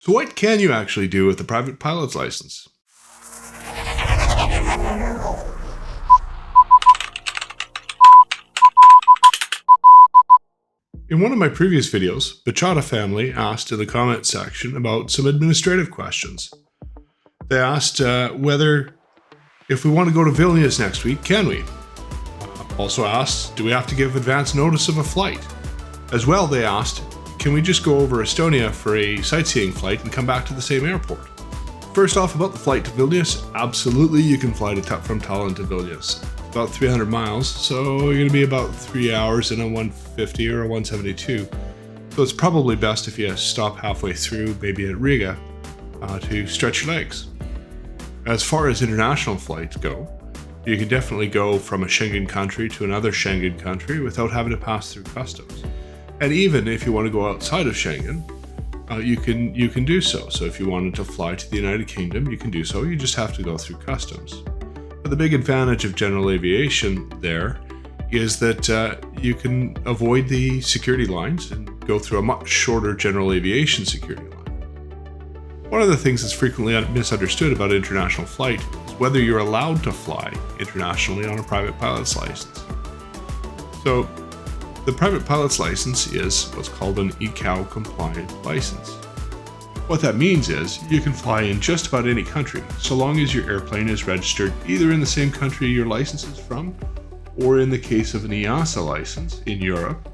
So what can you actually do with a private pilot's license? In one of my previous videos, Bachata family asked in the comment section about some administrative questions. They asked whether, if we want to go to Vilnius next week, can we? Also asked, do we have to give advance notice of a flight? As well, they asked, can we just go over Estonia for a sightseeing flight and come back to the same airport? First off, about the flight to Vilnius, absolutely you can fly from Tallinn to Vilnius. About 300 miles, so you're going to be about 3 hours in a 150 or a 172. So it's probably best if you stop halfway through, maybe at Riga, to stretch your legs. As far as international flights go, you can definitely go from a Schengen country to another Schengen country without having to pass through customs. And even if you want to go outside of Schengen, you can do so. So if you wanted to fly to the United Kingdom, you can do so. You just have to go through customs. But the big advantage of general aviation there is that you can avoid the security lines and go through a much shorter general aviation security line. One of the things that's frequently misunderstood about international flight is whether you're allowed to fly internationally on a private pilot's license. So the private pilot's license is what's called an icao compliant license. What that means is you can fly in just about any country, so long as your airplane is registered either in the same country your license is from, or in the case of an EASA license in Europe,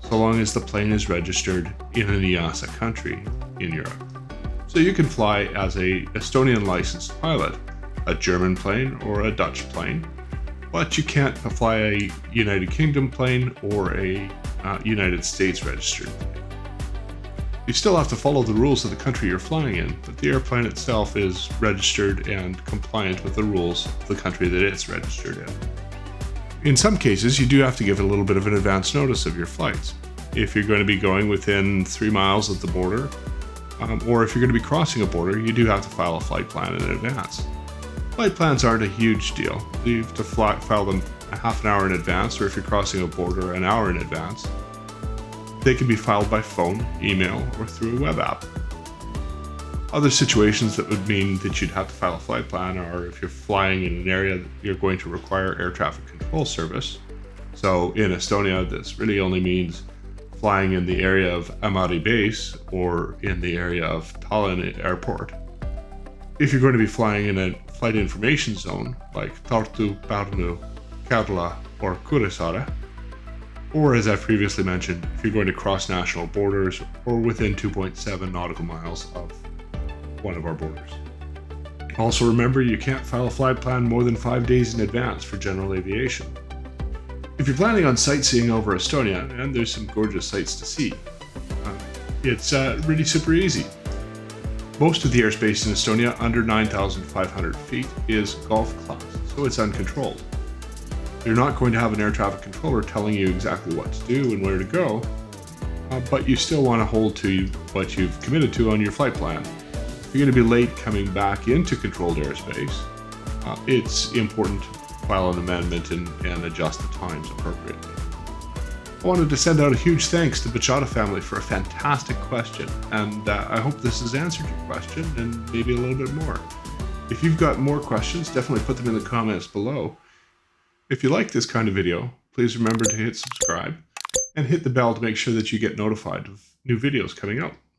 so long as the plane is registered in an EASA country in Europe. So you can fly as a Estonian licensed pilot, a German plane or a Dutch plane, but you can't fly a United Kingdom plane or a United States registered plane. You still have to follow the rules of the country you're flying in, but the airplane itself is registered and compliant with the rules of the country that it's registered in. In some cases, you do have to give a little bit of an advance notice of your flights. If you're going to be going within 3 miles of the border, or if you're going to be crossing a border, you do have to file a flight plan in advance. Flight plans aren't a huge deal. You have to file them a half an hour in advance, or if you're crossing a border, an hour in advance. They can be filed by phone, email, or through a web app. Other situations that would mean that you'd have to file a flight plan are if you're flying in an area that you're going to require air traffic control service. So in Estonia, this really only means flying in the area of Amari base or in the area of Tallinn airport. If you're going to be flying in a flight information zone like Tartu, Pärnu, Kärdla, or Kuressaare, or as I've previously mentioned, if you're going to cross national borders or within 2.7 nautical miles of one of our borders. Also remember, you can't file a flight plan more than 5 days in advance for general aviation. If you're planning on sightseeing over Estonia, and there's some gorgeous sights to see, it's really super easy. Most of the airspace in Estonia under 9,500 feet is Golf class, so it's uncontrolled. You're not going to have an air traffic controller telling you exactly what to do and where to go, but you still want to hold to what you've committed to on your flight plan. If you're going to be late coming back into controlled airspace, it's important to file an amendment and adjust the times appropriately. I wanted to send out a huge thanks to Bachata family for a fantastic question, and I hope this has answered your question and maybe a little bit more. If you've got more questions, definitely put them in the comments below. If you like this kind of video, please remember to hit subscribe and hit the bell to make sure that you get notified of new videos coming out.